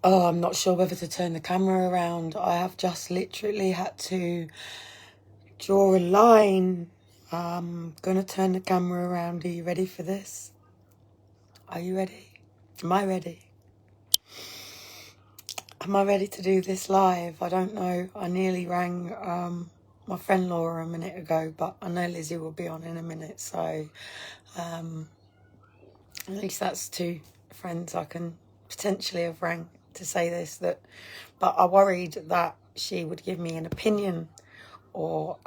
Oh, I'm not sure whether to turn the camera around. I have just literally had to draw a line. I'm going to turn the camera around. Are you ready for this? Are you ready? Am I ready? Am I ready to do this live? I don't know. I nearly rang my friend Laura a minute ago, but I know Lizzie will be on in a minute. So at least that's two friends I can potentially have rang to say this. But I worried that she would give me an opinion or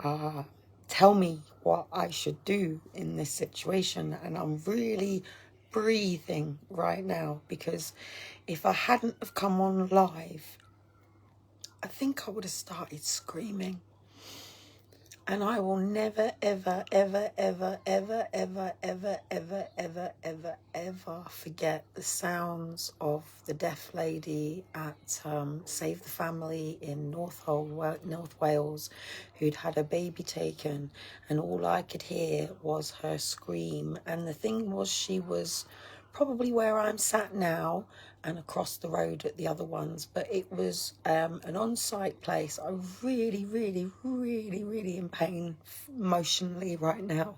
tell me what I should do in this situation. And I'm really breathing right now, because if I hadn't have come on live, I think I would have started screaming. And I will never, ever, ever, ever, ever, ever, ever, ever, ever, ever, ever forget the sounds of the deaf lady at Save the Family in North Wales, who'd had a baby taken, and all I could hear was her scream. And the thing was, she was probably where I'm sat now and across the road at the other ones, but it was an on-site place. I'm really, really, really, really in pain emotionally right now,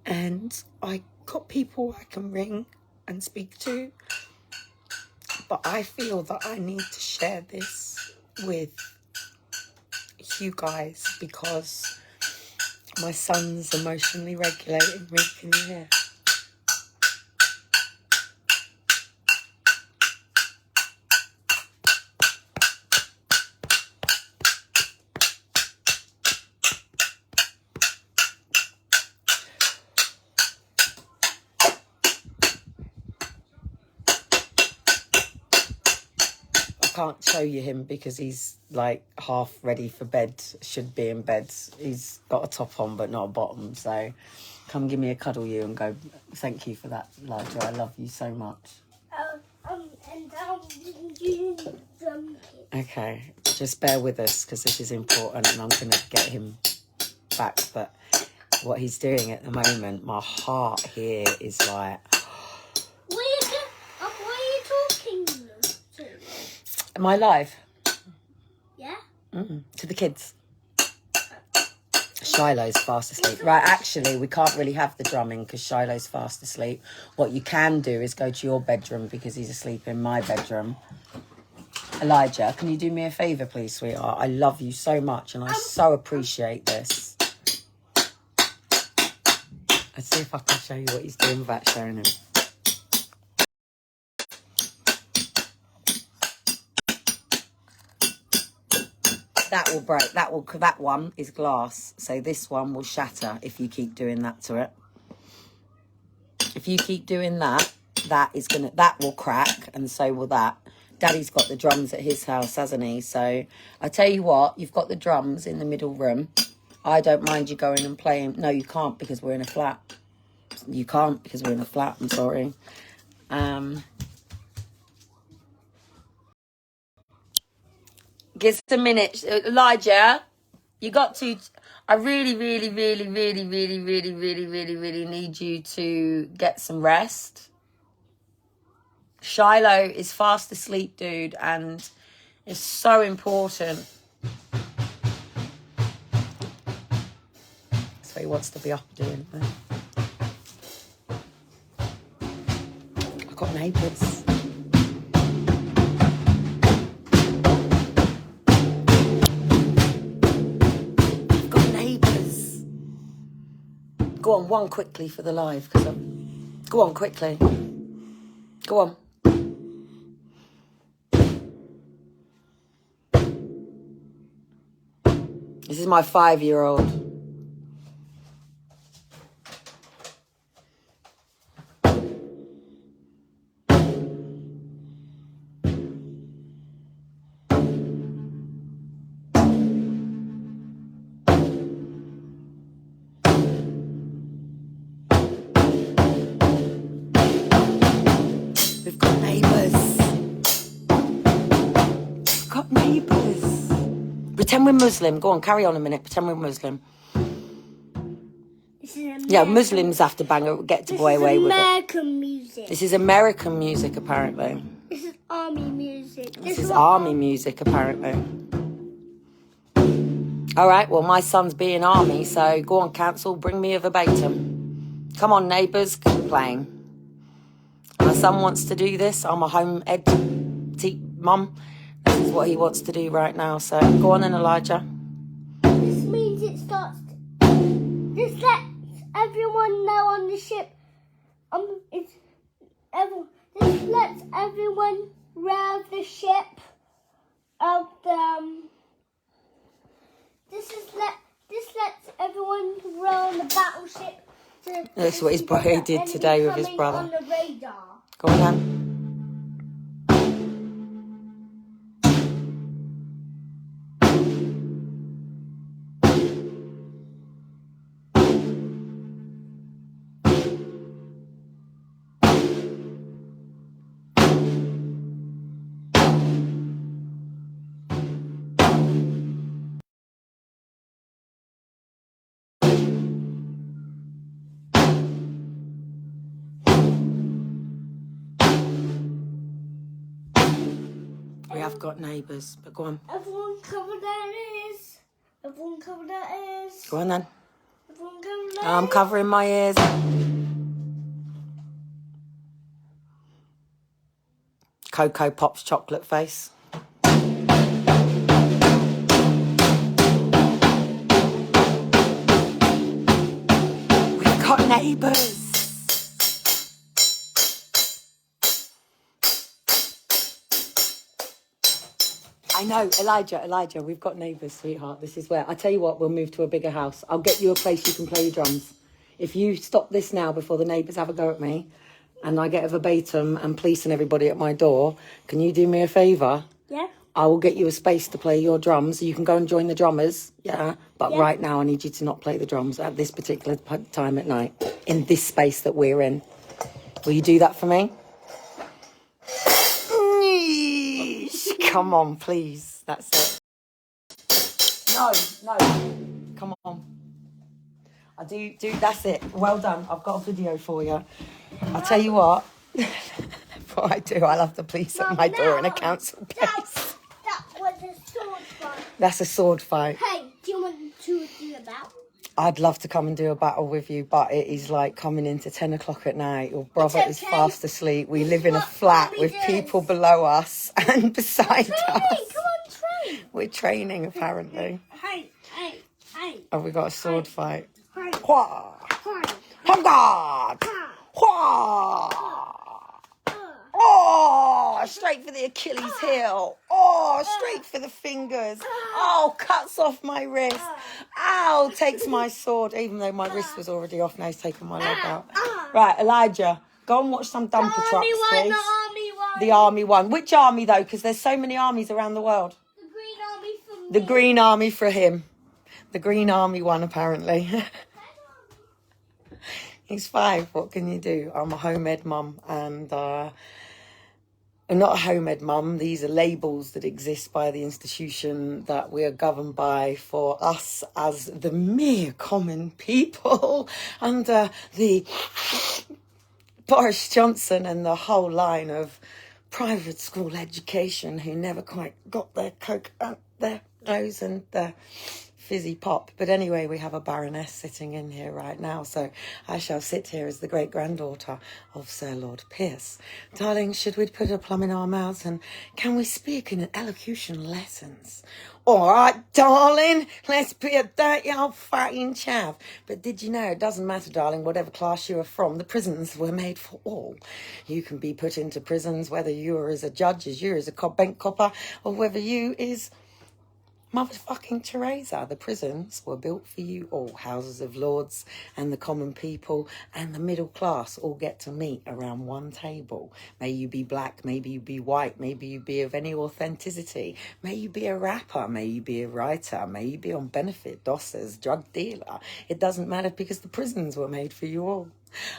and I got people I can ring and speak to, but I feel that I need to share this with you guys because my son's emotionally regulating me. Can you hear? Can't show you him because he's like half ready for bed, should be in bed. He's got a top on but not a bottom, so come give me a cuddle, you, and go, thank you for that, Elijah, I love you so much. Okay, just bear with us because this is important and I'm going to get him back. But what he's doing at the moment, my heart here is like... Am I live? Yeah. To the kids. Shiloh's fast asleep. Right, actually, we can't really have the drumming because Shiloh's fast asleep. What you can do is go to your bedroom because he's asleep in my bedroom. Elijah, can you do me a favour, please, sweetheart? I love you so much and I so appreciate this. Let's see if I can show you what he's doing without showing him. That will break. That one is glass, so this one will shatter if you keep doing that to it. If you keep doing that, that will crack, and so will that. Daddy's got the drums at his house, hasn't he? So I tell you what, you've got the drums in the middle room. I don't mind you going and playing. No, you can't because we're in a flat. You can't because we're in a flat. I'm sorry. Give us a minute, Elijah. You got to. I really, really, really, really, really, really, really, really, really need you to get some rest. Shiloh is fast asleep, dude, and it's so important. So he wants to be up doing it. I've got neighbours. Go on, one quickly for the live. Go on, quickly. Go on. This is my 5-year-old. We've got neighbours. We've got neighbours. Pretend we're Muslim. Go on, carry on a minute. Pretend we're Muslim. Yeah, Muslims have to get away with it. This is American music. This is American music, apparently. This is army music. music. This is army music, apparently. All right, well, my son's being army, so go on, cancel, bring me a verbatim. Come on, neighbours, complain. My son wants to do this. I'm a home ed mum. This is what he wants to do right now, so go on then, Elijah. This means it starts... This lets everyone know on the ship... This lets everyone round the ship of the... This lets everyone round the battleship. That's what his brother did today with his brother. On the radar. Go on then. We have got neighbours, but go on. Everyone cover their ears. Everyone cover their ears. Go on then. Everyone cover their I'm covering my ears. Cocoa Pops chocolate face. We've got neighbours. I know, Elijah, we've got neighbours, sweetheart. This is where, I tell you what, we'll move to a bigger house. I'll get you a place you can play your drums. If you stop this now before the neighbours have a go at me, and I get a verbatim and police and everybody at my door, can you do me a favour? Yeah. I will get you a space to play your drums. You can go and join the drummers, yeah? But right now I need you to not play the drums at this particular time at night, in this space that we're in. Will you do that for me? Come on, please. That's it. No. Come on. I do. That's it. Well done. I've got a video for you. I'll tell you what. Before I do, I'll have the police at my door in a council place. That was a sword fight. That's a sword fight. Hey, do you want to do a battle? I'd love to come and do a battle with you, but it is like coming into 10 o'clock at night. Your brother is fast asleep. We live in a flat with people below us and beside us. Come on, train. We're training, apparently. Hey. Have we got a sword fight? Hey. Hua! Hungard! Hua! Oh, straight for the Achilles heel. Oh, straight for the fingers. Oh, cuts off my wrist. Ow, takes my sword, even though my wrist was already off. Now he's taken my leg out. Right, Elijah, go and watch some dumper trucks, please. The army one. Which army, though? Because there's so many armies around the world. The green army for me. The green army for him. The green army one, apparently. He's 5. What can you do? I'm a home ed mum, and I'm not a home ed mum. These are labels that exist by the institution that we are governed by for us as the mere common people under the Boris Johnson and the whole line of private school education who never quite got their coke out their nose and their fizzy pop. But anyway, we have a baroness sitting in here right now, so I shall sit here as the great-granddaughter of Sir Lord Pierce. Darling, should we put a plum in our mouths, and can we speak in elocution lessons? All right, darling, let's be a dirty old fucking chav. But did you know, it doesn't matter, darling, whatever class you are from, the prisons were made for all. You can be put into prisons, whether you are as a judge, as you are as a bank copper, or whether you is motherfucking Teresa. The prisons were built for you all. Houses of Lords and the common people and the middle class all get to meet around one table. May you be black, maybe you be white, maybe you be of any authenticity. May you be a rapper, may you be a writer, may you be on benefit, dossers, drug dealer. It doesn't matter, because the prisons were made for you all.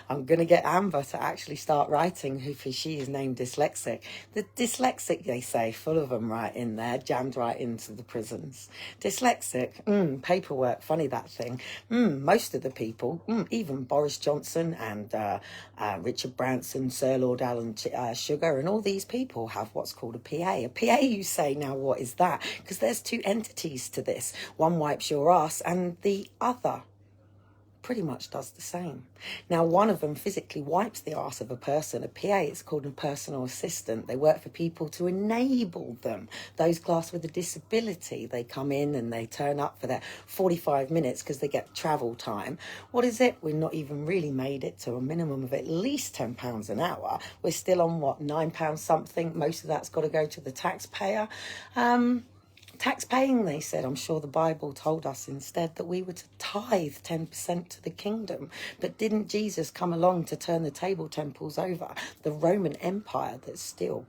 I'm going to get Amber to actually start writing because she is named dyslexic. The dyslexic, they say, full of them right in there, jammed right into the prisons. Dyslexic, paperwork, funny that thing. Most of the people, even Boris Johnson and Richard Branson, Sir Lord Alan Sugar, and all these people have what's called a PA. A PA, you say, now what is that? Because there's two entities to this. One wipes your ass and the other pretty much does the same. Now, one of them physically wipes the arse of a person. A PA is called a personal assistant. They work for people to enable them. Those classed with a disability, they come in and they turn up for their 45 minutes because they get travel time. What is it? We're not even really made it to a minimum of at least £10 an hour. We're still on, what, £9 something? Most of that's got to go to the taxpayer. Tax paying, they said. I'm sure the Bible told us instead that we were to tithe 10% to the kingdom. But didn't Jesus come along to turn the table temples over? The Roman Empire that still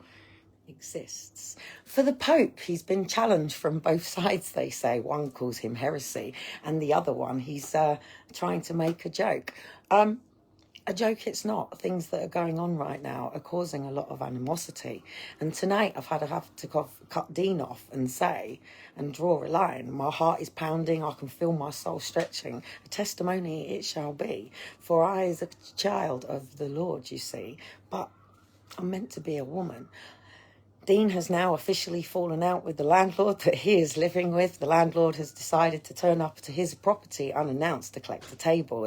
exists. For the Pope, he's been challenged from both sides, they say. One calls him heresy and the other one, he's trying to make a joke. A joke it's not. Things that are going on right now are causing a lot of animosity. And tonight I've have to cut Dean off and say and draw a line. My heart is pounding. I can feel my soul stretching. A testimony it shall be. For I is a child of the Lord, you see. But I'm meant to be a woman. Dean has now officially fallen out with the landlord that he is living with. The landlord has decided to turn up to his property unannounced to collect a table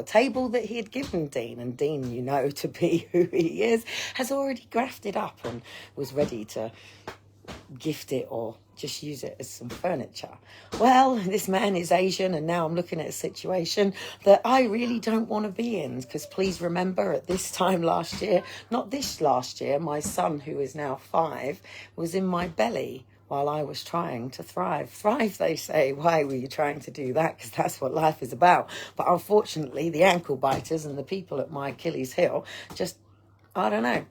that he had given Dean. And Dean, you know, to be who he is, has already grafted up and was ready to gift it or just use it as some furniture. Well, this man is Asian, and now I'm looking at a situation that I really don't want to be in, because please remember at this time last year, not this last year, my son, who is now 5, was in my belly while I was trying to thrive. Thrive, they say. Why were you trying to do that? Because that's what life is about. But unfortunately, the ankle biters and the people at my Achilles heel just, I don't know.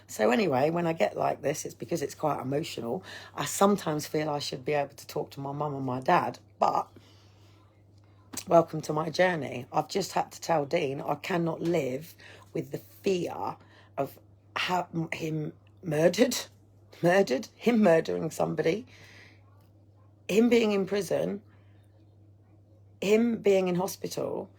So anyway, when I get like this, it's because it's quite emotional. I sometimes feel I should be able to talk to my mum and my dad, but welcome to my journey. I've just had to tell Dean I cannot live with the fear of him him murdering somebody, him being in prison, him being in hospital,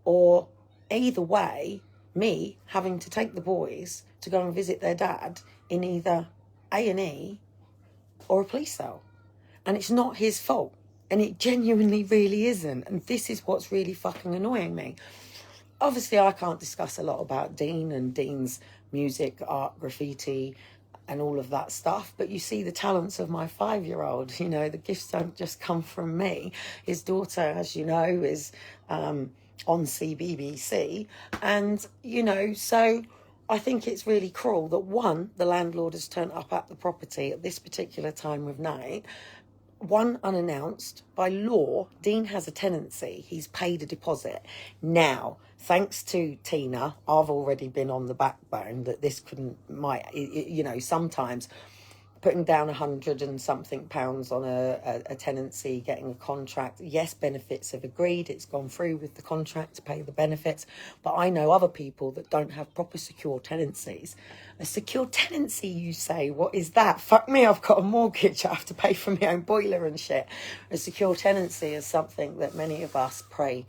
or either way, me having to take the boys to go and visit their dad in either A&E or a police cell. And it's not his fault. And it genuinely really isn't. And this is what's really fucking annoying me. Obviously, I can't discuss a lot about Dean and Dean's music, art, graffiti, and all of that stuff. But you see the talents of my 5-year-old. You know, the gifts don't just come from me. His daughter, as you know, is on CBBC. And, you know, so I think it's really cruel that, one, the landlord has turned up at the property at this particular time of night. One, unannounced. By law, Dean has a tenancy. He's paid a deposit. Now, thanks to Tina, I've already been on the backbone that this you know, sometimes putting down 100 and something pounds on a tenancy, getting a contract. Yes, benefits have agreed. It's gone through with the contract to pay the benefits. But I know other people that don't have proper secure tenancies. A secure tenancy, you say? What is that? Fuck me, I've got a mortgage. I have to pay for my own boiler and shit. A secure tenancy is something that many of us pray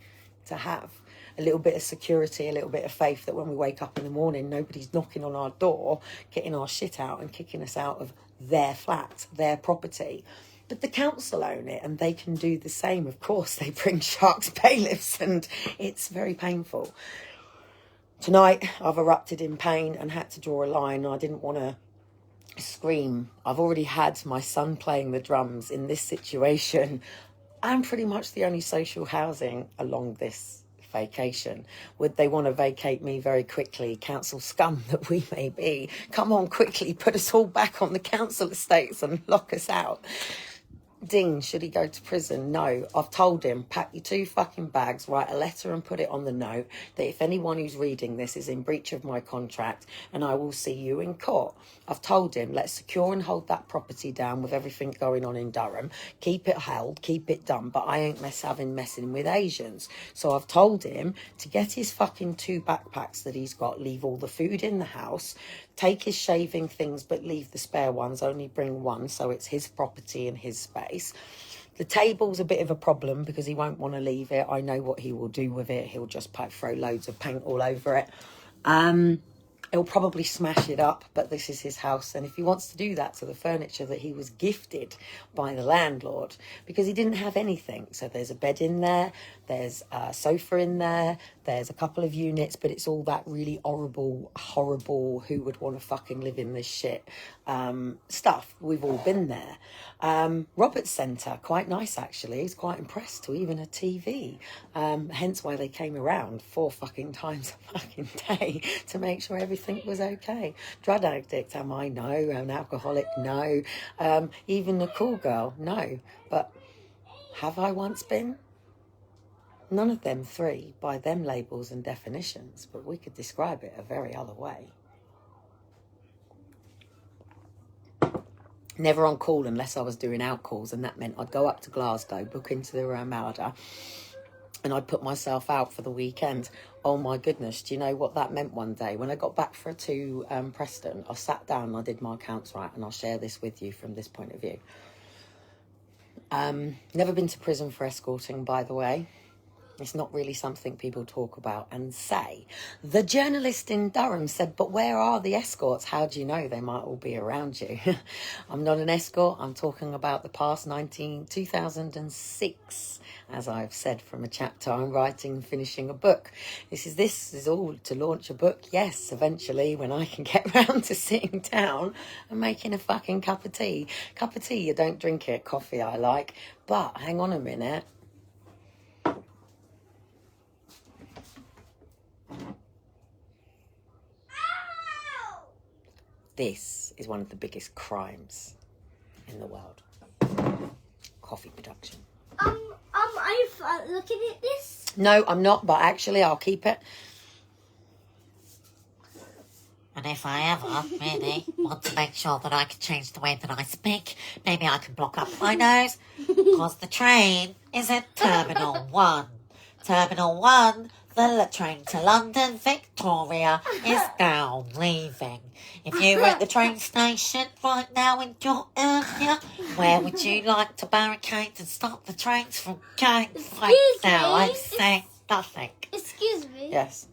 to have. A little bit of security, a little bit of faith that when we wake up in the morning, nobody's knocking on our door, getting our shit out and kicking us out of their flat, their property. But the council own it and they can do the same. Of course, they bring sharks bailiffs and it's very painful. Tonight, I've erupted in pain and had to draw a line. I didn't want to scream. I've already had my son playing the drums in this situation. I'm pretty much the only social housing along this vacation. Would they want to vacate me very quickly? Council scum that we may be. Come on, quickly, put us all back on the council estates and lock us out. Dean, should he go to prison? No. I've told him, pack your 2 fucking bags, write a letter and put it on the note that if anyone who's reading this is in breach of my contract, and I will see you in court. I've told him, let's secure and hold that property down with everything going on in Durham. Keep it held, keep it done, but I ain't messing with Asians. So I've told him to get his fucking 2 backpacks that he's got, leave all the food in the house, take his shaving things, but leave the spare ones, only bring 1, so it's his property and his space. The table's a bit of a problem because he won't want to leave it. I know what he will do with it. He'll just throw loads of paint all over it. He'll probably smash it up, but this is his house. And if he wants to do that to the furniture that he was gifted by the landlord, because he didn't have anything. So there's a bed in there, there's a sofa in there, there's a couple of units, but it's all that really horrible, who would want to fucking live in this shit stuff. We've all been there. Robert's Centre, quite nice actually. He's quite impressed to even a TV. Hence why they came around 4 fucking times a fucking day to make sure everything was okay. Drug addict, am I? No. An alcoholic? No. Even a cool girl? No. But have I once been? None of them 3 by them labels and definitions, but we could describe it a very other way. Never on call unless I was doing out calls, and that meant I'd go up to Glasgow, book into the Ramada, and I'd put myself out for the weekend. Oh my goodness, do you know what that meant one day? When I got back to Preston, I sat down and I did my accounts right, and I'll share this with you from this point of view. Never been to prison for escorting, by the way. It's not really something people talk about and say. The journalist in Durham said, but where are the escorts? How do you know? They might all be around you. I'm not an escort. I'm talking about the past 2006, as I've said from a chapter. I'm writing and finishing a book. This is all to launch a book. Yes, eventually, when I can get round to sitting down and making a fucking cup of tea. Cup of tea, you don't drink it. Coffee I like. But hang on a minute. This is one of the biggest crimes in the world. Coffee production. Are you looking at this? No, I'm not, but actually I'll keep it. And if I ever really want to make sure that I can change the way that I speak, maybe I can block up my nose, because the train is at Terminal 1. Terminal 1, the train to London Victoria is now leaving. If you were at the train station right now in your area, where would you like to barricade and stop the trains from going right now? I'm saying nothing. Excuse me. Yes.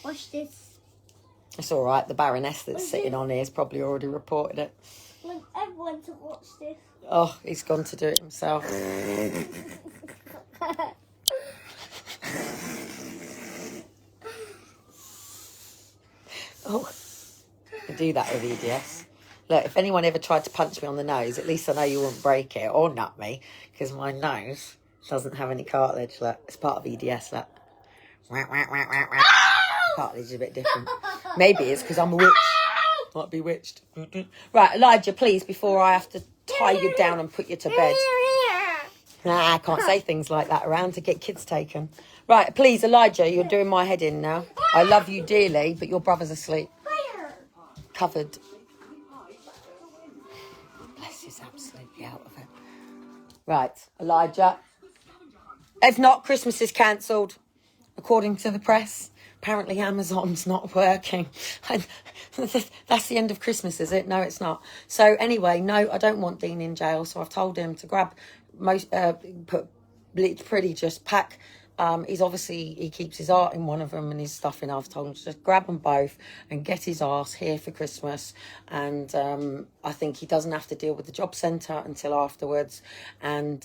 Watch this. It's all right. The Baroness that's sitting on here has probably already reported it. I want everyone to watch this. Oh, he's gone to do it himself. Oh, I do that with EDS. Look, if anyone ever tried to punch me on the nose, at least I know you wouldn't break it or nut me, because my nose doesn't have any cartilage. Look, it's part of EDS. Look, cartilage is a bit different. Maybe it's because I'm a witch. Might be witched. Right, Elijah, please, before I have to tie you down and put you to bed. Nah, I can't say things like that around to get kids taken. Right, please, Elijah, you're doing my head in now. I love you dearly, but your brother's asleep. Covered. Bless, he's absolutely out of it. Right, Elijah. If not, Christmas is cancelled, according to the press. Apparently Amazon's not working. That's the end of Christmas, is it? No, it's not. So anyway, no, I don't want Dean in jail. So I've told him to grab just pack. He keeps his art in one of them and his stuff in. I've told him to just grab them both and get his arse here for Christmas. And I think he doesn't have to deal with the job centre until afterwards. And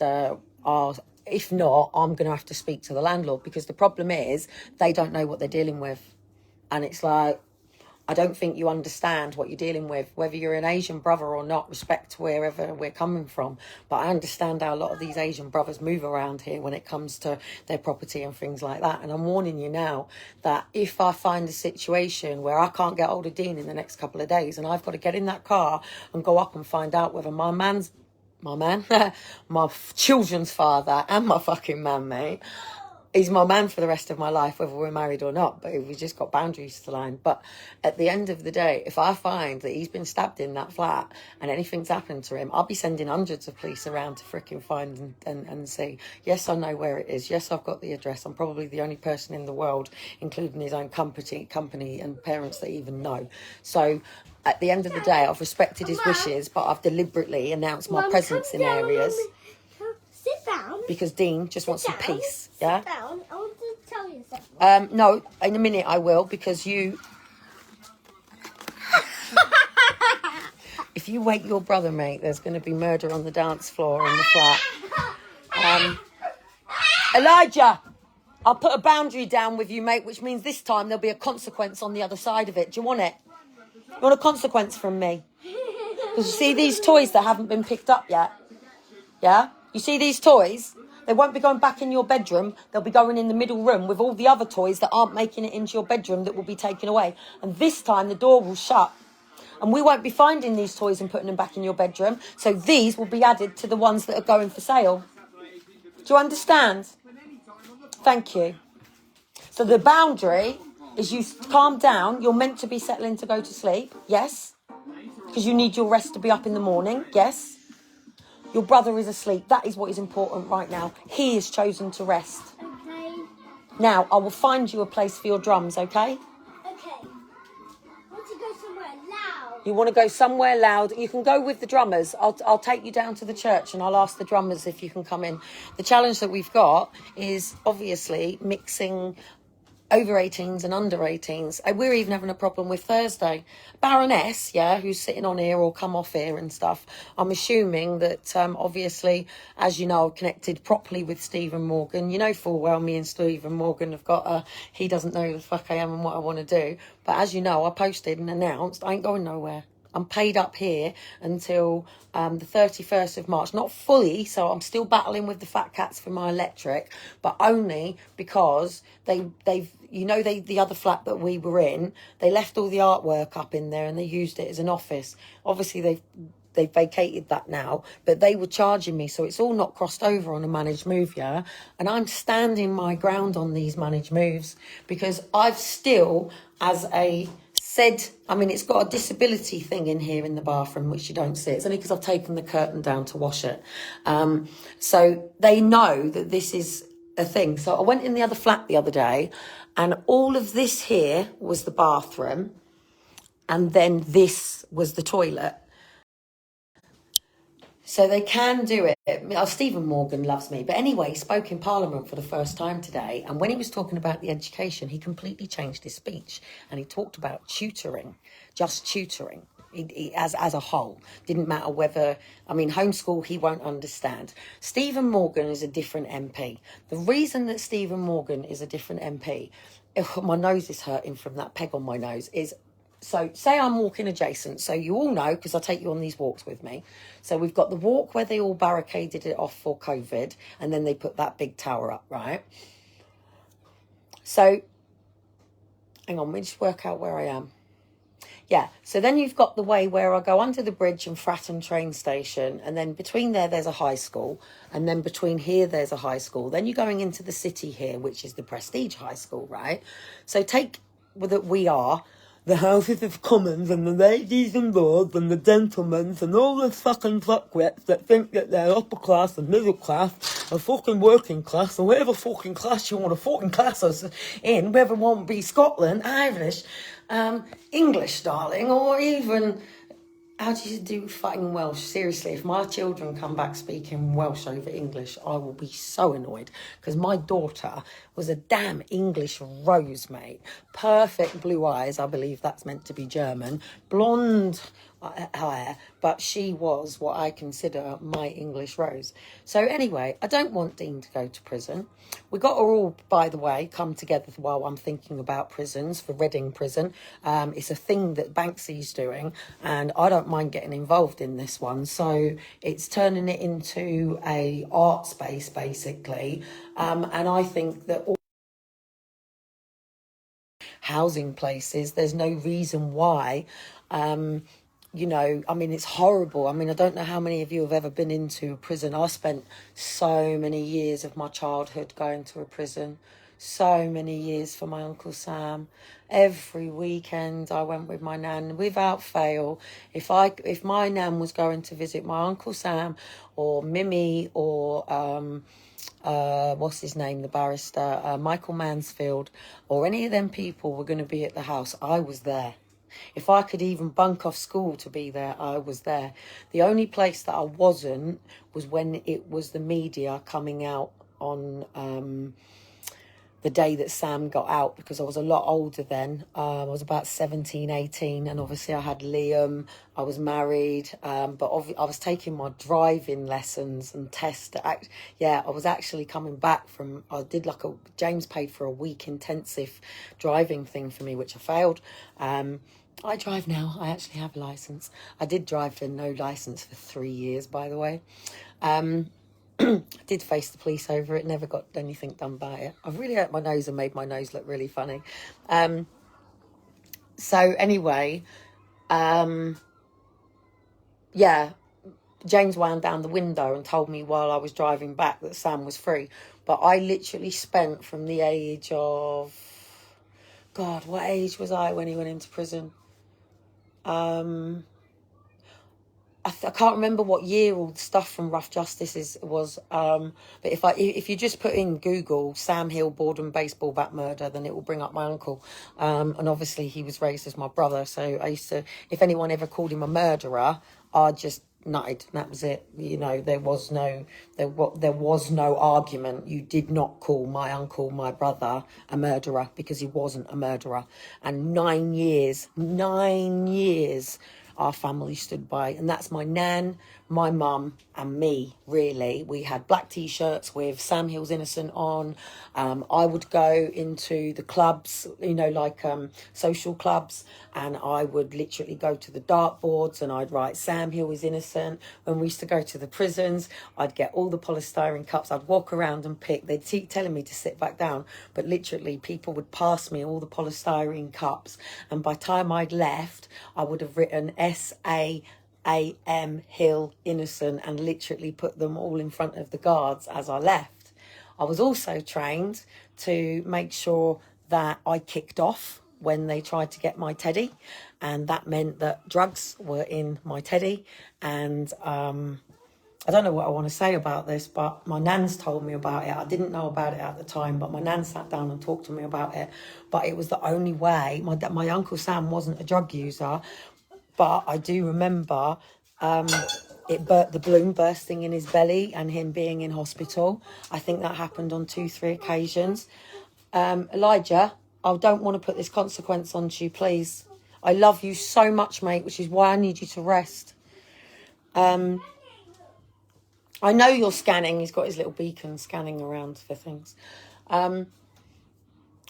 if not, I'm going to have to speak to the landlord, because the problem is they don't know what they're dealing with. And it's like, I don't think you understand what you're dealing with, whether you're an Asian brother or not, respect to wherever we're coming from. But I understand how a lot of these Asian brothers move around here when it comes to their property and things like that. And I'm warning you now that if I find a situation where I can't get hold of Dean in the next couple of days and I've got to get in that car and go up and find out whether my man's my man, my children's father, and my fucking man, mate. He's my man for the rest of my life, whether we're married or not, but we've just got boundaries to line. But at the end of the day, if I find that he's been stabbed in that flat and anything's happened to him, I'll be sending hundreds of police around to fricking find and see, yes, I know where it is. Yes, I've got the address. I'm probably the only person in the world, including his own company and parents that even know. So at the end of the day, I've respected his wishes, but I've deliberately announced my presence in areas. Sit down. Because Dean just wants some peace, yeah? Sit down. I want to tell you something. No, in a minute I will, because you... If you wake your brother, mate, there's going to be murder on the dance floor in the flat. Elijah, I'll put a boundary down with you, mate, which means this time there'll be a consequence on the other side of it. Do you want it? You want a consequence from me? Because you see these toys that haven't been picked up yet? Yeah? You see these toys? They won't be going back in your bedroom. They'll be going in the middle room with all the other toys that aren't making it into your bedroom that will be taken away. And this time the door will shut. And we won't be finding these toys and putting them back in your bedroom. So these will be added to the ones that are going for sale. Do you understand? Thank you. So the boundary is you calm down. You're meant to be settling to go to sleep. Yes. Because you need your rest to be up in the morning. Yes. Your brother is asleep. That is what is important right now. He has chosen to rest. Okay. Now, I will find you a place for your drums, okay? Okay. I want to go somewhere loud. You want to go somewhere loud? You can go with the drummers. I'll take you down to the church and I'll ask the drummers if you can come in. The challenge that we've got is obviously mixing over 18s and under 18s. We're even having a problem with Thursday. Baroness, yeah, who's sitting on here or come off here and stuff. I'm assuming that, obviously, as you know, I've connected properly with Stephen Morgan. You know full well me and Stephen Morgan have got he doesn't know who the fuck I am and what I want to do. But as you know, I posted and announced I ain't going nowhere. I'm paid up here until the 31st of March. Not fully, so I'm still battling with the fat cats for my electric, but only because they've the other flat that we were in, they left all the artwork up in there and they used it as an office. Obviously, they've vacated that now, but they were charging me, so it's all not crossed over on a managed move, yeah? And I'm standing my ground on these managed moves because I've still, as a said, I mean, it's got a disability thing in here in the bathroom, which you don't see. It's only because I've taken the curtain down to wash it. So they know that this is a thing. So I went in the other flat the other day, and all of this here was the bathroom, and then this was the toilet. So they can do it. Stephen Morgan loves me. But anyway, he spoke in Parliament for the first time today. And when he was talking about the education, he completely changed his speech. And he talked about tutoring, just tutoring. He, as a whole, didn't matter whether, I mean, homeschool, he won't understand. Stephen Morgan is a different MP. The reason that Stephen Morgan is a different MP, my nose is hurting from that peg on my nose, is, so say I'm walking adjacent, so you all know, because I take you on these walks with me. So we've got the walk where they all barricaded it off for COVID, and then they put that big tower up, right? So, hang on, let me just work out where I am. Yeah, so then you've got the way where I go under the bridge and Fratton train station, and then between there's a high school, and then between here there's a high school. Then you're going into the city here, which is the Prestige High School, right? So take that we are the Houses of Commons and the ladies and lords and the gentlemen and all the fucking fuckwits that think that they're upper class and middle class and fucking working class and whatever fucking class you want to fucking class us in, whether it won't be Scotland, Irish, English, darling, or even, how do you do fucking Welsh? Seriously, if my children come back speaking Welsh over English, I will be so annoyed, because my daughter was a damn English rose, mate. Perfect blue eyes, I believe that's meant to be German. Blonde hair, but she was what I consider my English rose. So anyway, I don't want Dean to go to prison. We got her all, by the way, come together while I'm thinking about prisons, for Reading Prison. It's a thing that Banksy's doing, and I don't mind getting involved in this one. So it's turning it into a art space, basically. And I think that all housing places, there's no reason why you know, I mean, it's horrible. I mean, I don't know how many of you have ever been into a prison. I spent so many years of my childhood going to a prison. So many years for my Uncle Sam. Every weekend I went with my nan without fail. If my nan was going to visit my Uncle Sam or Mimi or what's his name, the barrister, Michael Mansfield, or any of them people were going to be at the house, I was there. If I could even bunk off school to be there, I was there. The only place that I wasn't was when it was the media coming out on the day that Sam got out, because I was a lot older then. I was about 17, 18, and obviously I had Liam. I was married, but I was taking my driving lessons and tests. I was actually coming back from, James paid for a week intensive driving thing for me, which I failed. I drive now. I actually have a licence. I did drive for no licence for 3 years, by the way. I did face the police over it, never got anything done by it. I've really hurt my nose and made my nose look really funny. So anyway, James wound down the window and told me while I was driving back that Sam was free. But I literally spent from the age of... God, what age was I when he went into prison? I can't remember what year all the stuff from Rough Justice was. But if you just put in Google Sam Hill Borden baseball bat murder, then it will bring up my uncle. And obviously he was raised as my brother, so I used to, if anyone ever called him a murderer, I just nutted. That was it. You know, there was no argument. You did not call my uncle, my brother, a murderer, because he wasn't a murderer. And 9 years, our family stood by, and that's my nan, my mum, and me, really. We had black T-shirts with Sam Hill's Innocent on. I would go into the clubs, you know, like social clubs, and I would literally go to the dartboards and I'd write Sam Hill is innocent. When we used to go to the prisons, I'd get all the polystyrene cups. I'd walk around and pick. They'd keep telling me to sit back down, but literally people would pass me all the polystyrene cups, and by the time I'd left, I would have written S-A-A-M Hill Innocent and literally put them all in front of the guards as I left. I was also trained to make sure that I kicked off when they tried to get my teddy, and that meant that drugs were in my teddy. And I don't know what I want to say about this, but my nan's told me about it. I didn't know about it at the time, but my nan sat down and talked to me about it. But it was the only way. My Uncle Sam wasn't a drug user, but I do remember the balloon bursting in his belly and him being in hospital. I think that happened on 2-3 occasions. Elijah, I don't want to put this consequence onto you, please. I love you so much, mate, which is why I need you to rest. I know you're scanning. He's got his little beacon scanning around for things.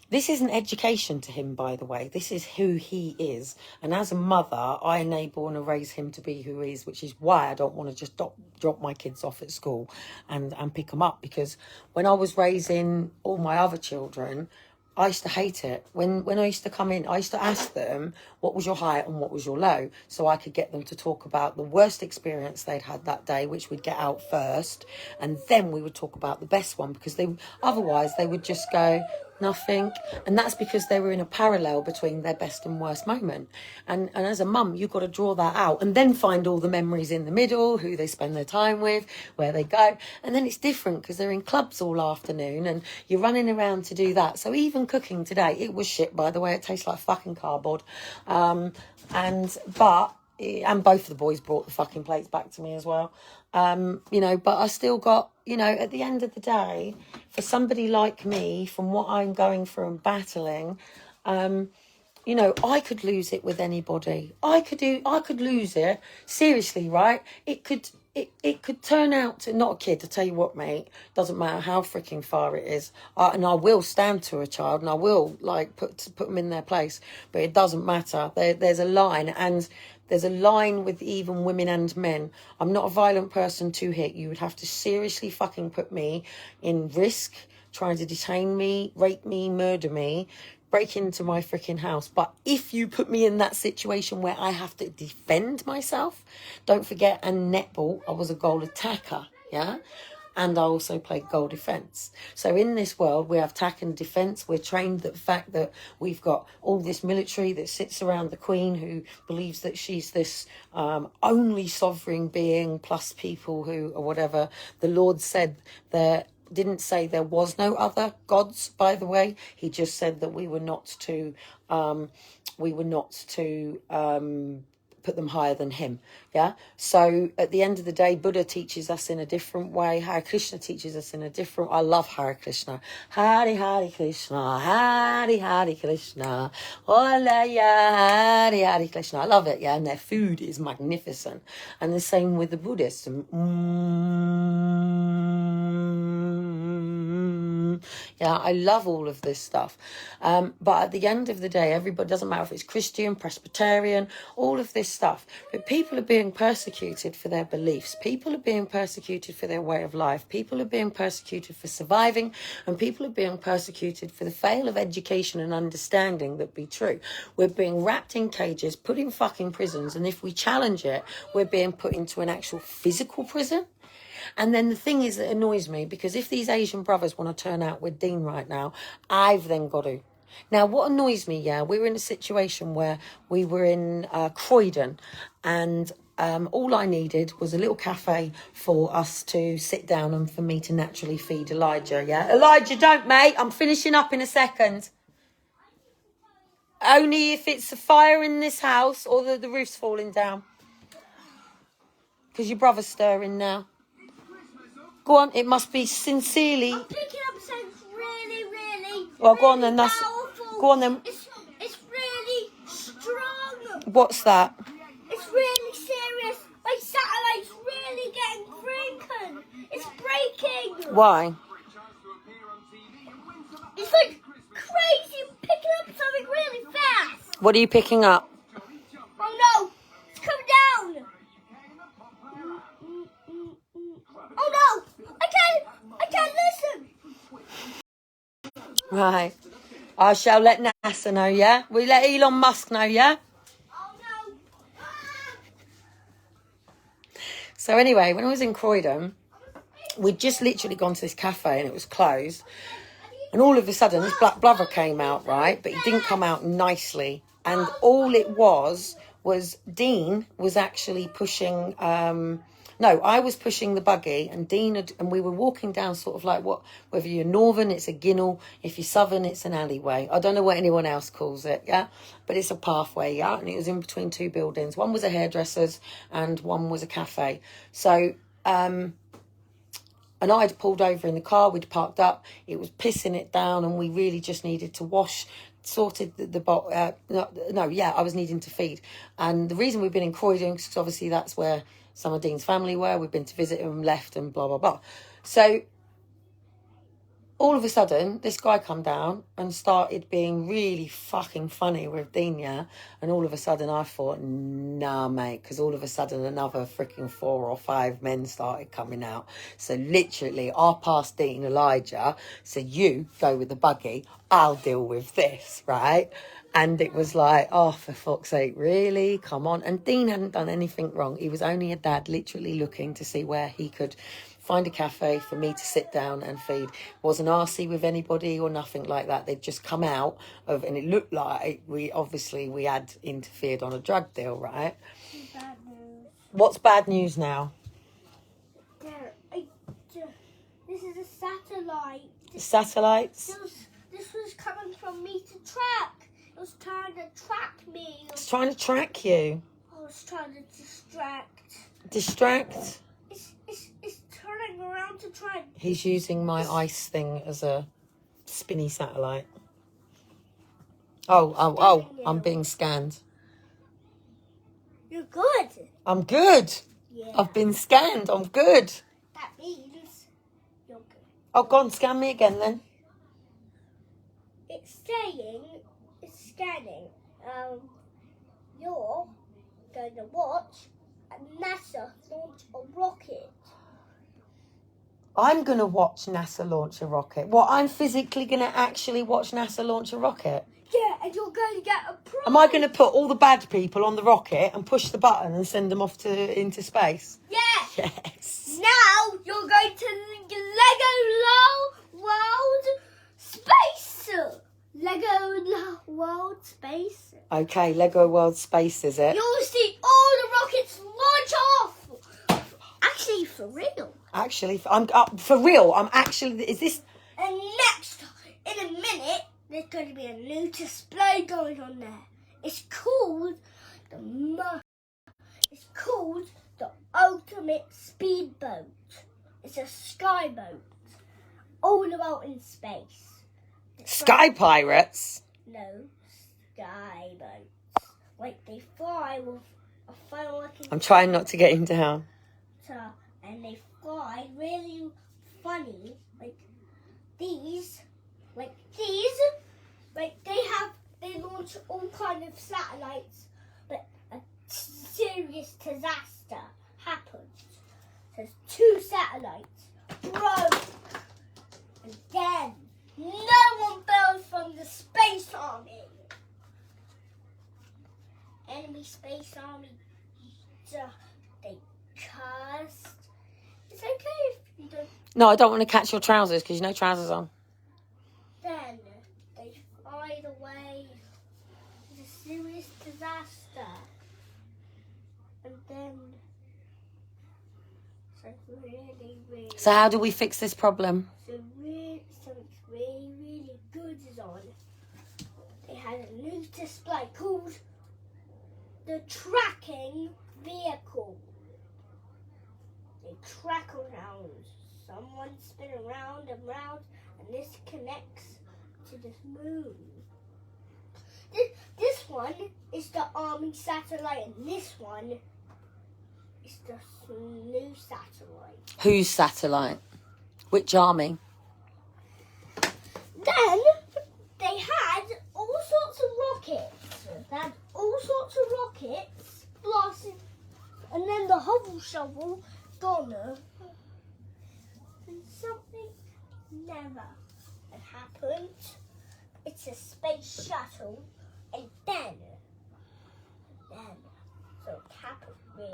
This isn't education to him, by the way. This is who he is. And as a mother, I enable and raise him to be who he is, which is why I don't want to just drop my kids off at school and pick them up. Because when I was raising all my other children, I used to hate it. When I used to come in, I used to ask them, what was your high and what was your low? So I could get them to talk about the worst experience they'd had that day, which we'd get out first. And then we would talk about the best one, because otherwise they would just go, nothing. And that's because they were in a parallel between their best and worst moment. And as a mum, you've got to draw that out and then find all the memories in the middle, who they spend their time with, where they go. And then it's different because they're in clubs all afternoon and you're running around to do that. So even cooking today, it was shit, by the way. It tastes like fucking cardboard. And both of the boys brought the fucking plates back to me as well. But I still got, at the end of the day, for somebody like me, from what I'm going through and battling, I could lose it with anybody. I could lose it. Seriously, right? It could turn out to, not a kid, I tell you what, mate, doesn't matter how freaking far it is. And I will stand to a child and I will put them in their place, but it doesn't matter. There's a line, and there's a line with even women and men. I'm not a violent person to hit. You would have to seriously fucking put me in risk, trying to detain me, rape me, murder me, break into my freaking house. But if you put me in that situation where I have to defend myself, don't forget, and netball, I was a goal attacker, yeah? And I also played goal defence. So in this world, we have attack and defence. We're trained the fact that we've got all this military that sits around the Queen, who believes that she's this only sovereign being, plus people who, or whatever. The Lord said there, didn't say there was no other gods, by the way. He just said that we were not to put them higher than him. Yeah. So at the end of the day, Buddha teaches us in a different way. Hare Krishna teaches us in a different. I love Hare Krishna. Hare Hare Krishna, Hare Hare Krishna, Ola ya Hare Hare Krishna. I love it. Yeah. And their food is magnificent. And the same with the Buddhists. Yeah, I love all of this stuff. But at the end of the day, everybody, doesn't matter if it's Christian, Presbyterian, all of this stuff. But people are being persecuted for their beliefs. People are being persecuted for their way of life. People are being persecuted for surviving. And people are being persecuted for the fail of education and understanding that be true. We're being wrapped in cages, put in fucking prisons. And if we challenge it, we're being put into an actual physical prison. And then the thing is that annoys me, because if these Asian brothers want to turn out with Dean right now, I've then got to. Now, what annoys me, yeah, we were in a situation where we were in Croydon, and all I needed was a little cafe for us to sit down and for me to naturally feed Elijah, yeah? Elijah, don't, mate. I'm finishing up in a second. Only if it's a fire in this house or the roof's falling down. Because your brother's stirring now. Go on, it must be sincerely. I'm picking up something really, Well, go on then. That's. powerful. Go on then. It's really strong. What's that? It's really serious. My satellite's really getting broken. It's breaking. Why? It's like crazy. I'm picking up something really fast. What are you picking up? Oh no! It's coming down. Oh no! I can't listen. Right. I shall let NASA know, yeah? We let Elon Musk know, yeah? Oh no! So anyway, when I was in Croydon, we'd just literally gone to this cafe and it was closed. And all of a sudden, this black blubber came out, right? But he didn't come out nicely. And all it was Dean was actually pushing... No, I was pushing the buggy, and Dean and we were walking down sort of like whether you're northern, it's a ginnel. If you're southern, it's an alleyway. I don't know what anyone else calls it, yeah? But it's a pathway, yeah? And it was in between two buildings. One was a hairdresser's and one was a cafe. So, and I'd pulled over in the car, we'd parked up, it was pissing it down, and we really just needed to wash, sorted I was needing to feed. And the reason we've been in Croydon, because obviously that's where some of Dean's family were, we've been to visit him, left, and blah, blah, blah. So all of a sudden, this guy come down and started being really fucking funny with Dean, yeah? And all of a sudden, I thought, nah, mate, because all of a sudden, another freaking 4 or 5 men started coming out. So literally, I passed Dean, Elijah, said, you go with the buggy, I'll deal with this, right? And it was like, oh, for fuck's sake, really? Come on. And Dean hadn't done anything wrong. He was only a dad literally looking to see where he could find a cafe for me to sit down and feed. Wasn't arsey with anybody or nothing like that. They'd just come out of, and it looked like we had interfered on a drug deal, right? Bad news. What's bad news now? This is a satellite. Satellites? This was coming from me to track. It was trying to track me. It's trying to track you. I was trying to distract. Distract? It's turning around to try. He's using my ice thing as a spinny satellite. Oh, I'm being scanned. You're good. I'm good. Yeah. I've been scanned. I'm good. That means you're good. Oh, go on, scan me again then. It's scanning. You're going to watch NASA launch a rocket. I'm going to watch NASA launch a rocket. What, I'm physically going to actually watch NASA launch a rocket? Yeah, and you're going to get a prize. Am I going to put all the bad people on the rocket and push the button and send them off into space? Yes. Yes. Now you're going to Lego World Space. World Space. Okay, Lego World Space, is it? You'll see all the rockets launch off. Actually, for real. Actually, I'm for real. I'm actually. Is this? And next, in a minute, there's going to be a new display going on there. It's called the Ultimate Speedboat. It's a skyboat, all about in space. Sky Pirates? No, skyboats. Like they fly with a funnel-looking. I'm trying not to get him down. And they fly really funny, like these. They launch all kind of satellites, but a serious disaster happened. There's 2 satellites broke, and then no one built from the space army. Enemy space army, they cursed. It's okay if you don't. No, I don't want to catch your trousers because you know trousers on. Then they fly away. It's a serious disaster. And then something really So how do we fix this problem? something really good is on. They had a new display called the tracking vehicle. They track around. Someone spin around and round, and this connects to this moon. This one is the army satellite, and this one is the new satellite. Whose satellite? Which army? Then they had all sorts of rockets. They had all sorts of rockets blasting, and then the Hubble shovel gone. And something never had happened. It's a space shuttle, and then so it happened really.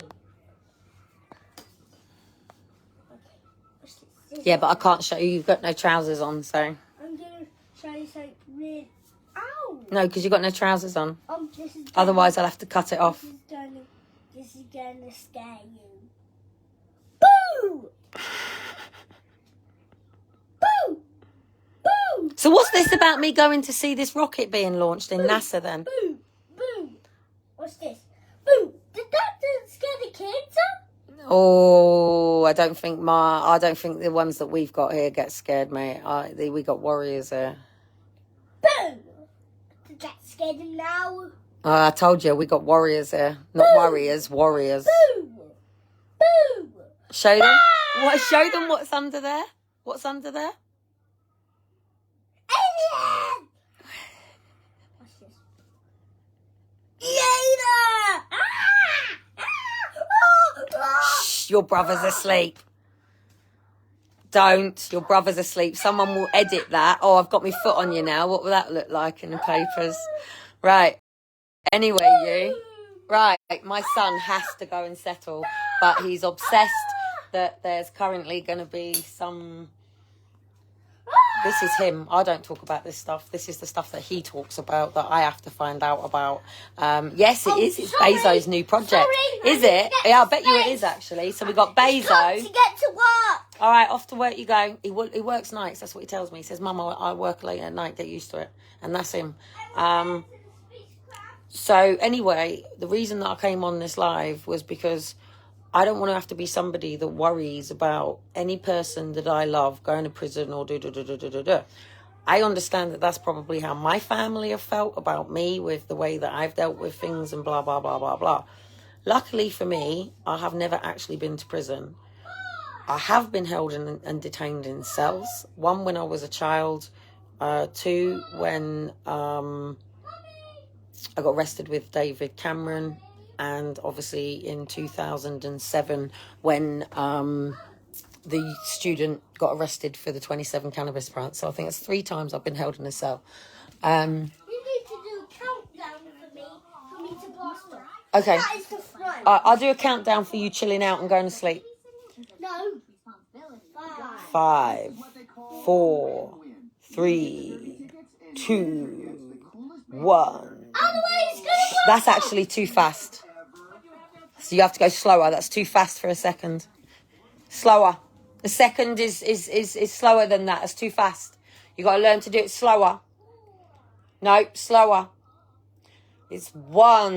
Okay, what's this? Yeah, but I can't show you. You've got no trousers on, so. I'm gonna show you something really. Ow! No, because you've got no trousers on. This is Otherwise, I'll have to cut it off. This is gonna scare you. Boo! Boo! Boo! So what's this about me going to see this rocket being launched in NASA then? Boo! Boo! What's this? Boo! Did that scare the kids? Oh, I don't think the ones that we've got here get scared, mate. We got warriors here. Boo! Did that scare them now? I told you, we got warriors here. Not warriors, warriors. Boo! Boo! Show them. What? Show them what's under there. What's under there? Alien! What's this? Yader! Shh, your brother's asleep. Don't. Your brother's asleep. Someone will edit that. Oh, I've got my foot on you now. What will that look like in the papers? Right. Anyway, Right, my son has to go and settle, but he's obsessed that there's currently going to be some... This is him. I don't talk about this stuff. This is the stuff that he talks about that I have to find out about. Yes, it is. It's Bezos' new project. Is it? Yeah, I bet you it is, actually. So we got Bezos. Got to get to work. All right, off to work you go. He works nights. That's what he tells me. He says, Mum, I work late at night. Get used to it. And that's him. So anyway, the reason that I came on this live was because I don't want to have to be somebody that worries about any person that I love going to prison or do. I understand that that's probably how my family have felt about me with the way that I've dealt with things and blah, blah, blah, blah, blah. Luckily for me, I have never actually been to prison. I have been held and detained in cells. One, when I was a child. Two, when I got arrested with David Cameron. And obviously in 2007, when the student got arrested for the 27 cannabis plants. So I think it's 3 times I've been held in a cell. You need to Okay. That is the front. I'll do a countdown for you chilling out and going to sleep. No. 5, 4, 3, 2, 1. That's actually too fast. So you have to go slower. That's too fast for a second. Slower. A second is slower than that. It's too fast. You got to learn to do it slower. No, slower. It's 1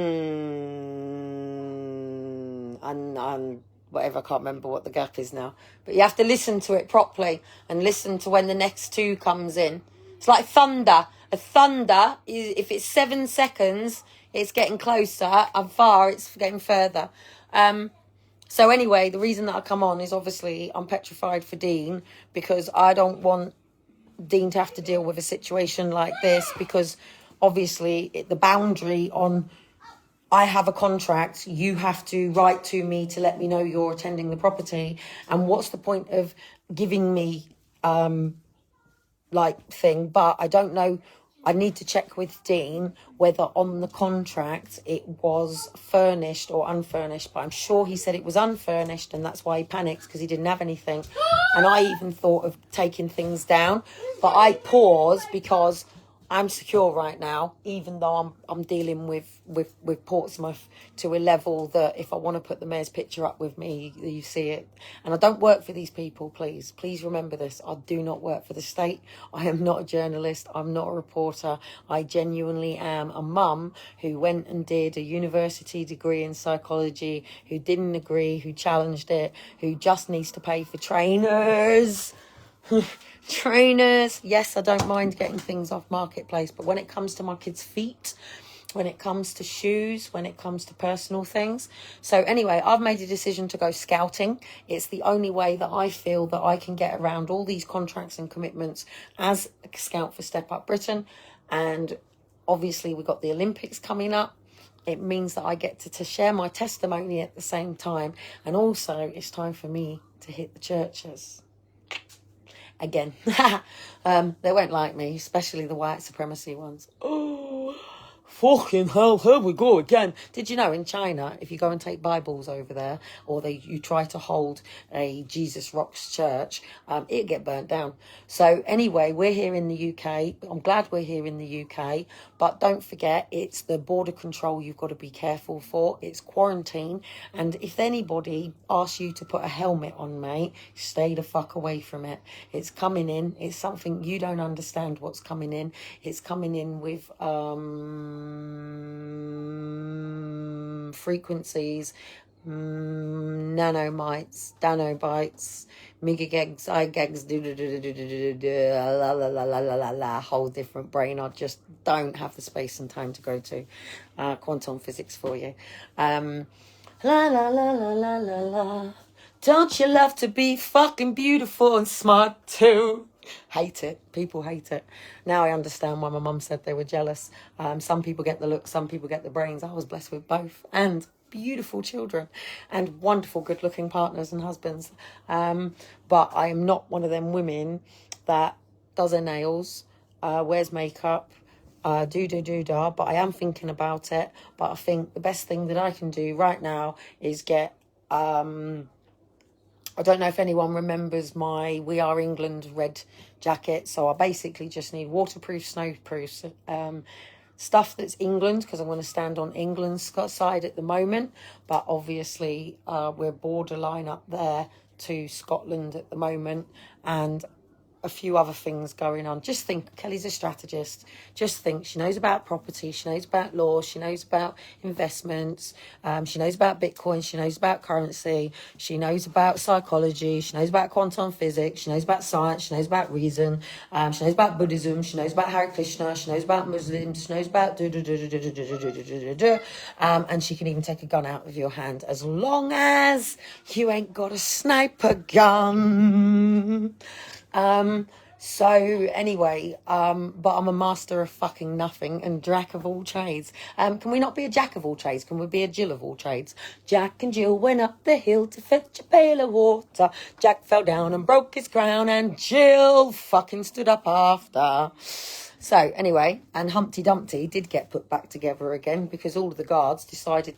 and whatever. I can't remember what the gap is now. But you have to listen to it properly and listen to when the next 2 comes in. It's like thunder. A thunder is, if it's 7 seconds, it's getting closer, and far it's getting further. So anyway, the reason that I come on is obviously I'm petrified for Dean, because I don't want Dean to have to deal with a situation like this, because obviously the boundary on, I have a contract, you have to write to me to let me know you're attending the property, and what's the point of giving me thing. But I don't know, I need to check with Dean whether on the contract it was furnished or unfurnished, but I'm sure he said it was unfurnished, and that's why he panicked, because he didn't have anything. And I even thought of taking things down, but I paused because I'm secure right now, even though I'm dealing with Portsmouth to a level that if I want to put the mayor's picture up with me, you see it. And I don't work for these people, please. Please remember this. I do not work for the state. I am not a journalist. I'm not a reporter. I genuinely am a mum who went and did a university degree in psychology, who didn't agree, who challenged it, who just needs to pay for trainers. Trainers. Yes, I don't mind getting things off Marketplace, but when it comes to my kids' feet, when it comes to shoes, when it comes to personal things. So anyway, I've made a decision to go scouting. It's the only way that I feel that I can get around all these contracts and commitments as a scout for Step Up Britain. And obviously we've got the Olympics coming up. It means that I get to share my testimony at the same time. And also it's time for me to hit the churches again. They won't like me, especially the white supremacy ones. Oh, fucking hell, here we go again. Did you know in China, if you go and take Bibles over there, or you try to hold a Jesus Rocks church, it'll get burnt down. So anyway, we're here in the UK. I'm glad we're here in the UK, but don't forget, it's the border control you've got to be careful for. It's quarantine, and if anybody asks you to put a helmet on, mate, stay the fuck away from it. It's coming in. It's something you don't understand what's coming in. It's coming in with frequencies, nanomites, nanobites, megagigs, igigs, la la la la la la la, whole different brain. I just don't have the space and time to go to quantum physics for you. La la la la la la la. Don't you love to be fucking beautiful and smart too? Hate it. People hate it. Now I understand why my mum said they were jealous. Some people get the look, some people get the brains. I was blessed with both, and beautiful children and wonderful good looking partners and husbands. But I am not one of them women that does her nails, wears makeup, but I am thinking about it. But I think the best thing that I can do right now is get I don't know if anyone remembers my We Are England red jacket. So I basically just need waterproof, snowproof, stuff that's England, because I'm going to stand on England's side at the moment. But obviously we're borderline up there to Scotland at the moment, and a few other things going on. Just think, Kellie's a strategist. Just think, she knows about property, she knows about law, she knows about investments, she knows about Bitcoin, she knows about currency, she knows about psychology, she knows about quantum physics, she knows about science, she knows about reason, she knows about Buddhism, she knows about Hare Krishna, she knows about Muslims, she knows about and she can even take a gun out of your hand as long as you ain't got a sniper gun. So anyway, but I'm a master of fucking nothing and jack of all trades. Can we not be a jack of all trades? Can we be a Jill of all trades? Jack and Jill went up the hill to fetch a pail of water. Jack fell down and broke his crown, and Jill fucking stood up after. So anyway, and Humpty Dumpty did get put back together again, because all of the guards decided to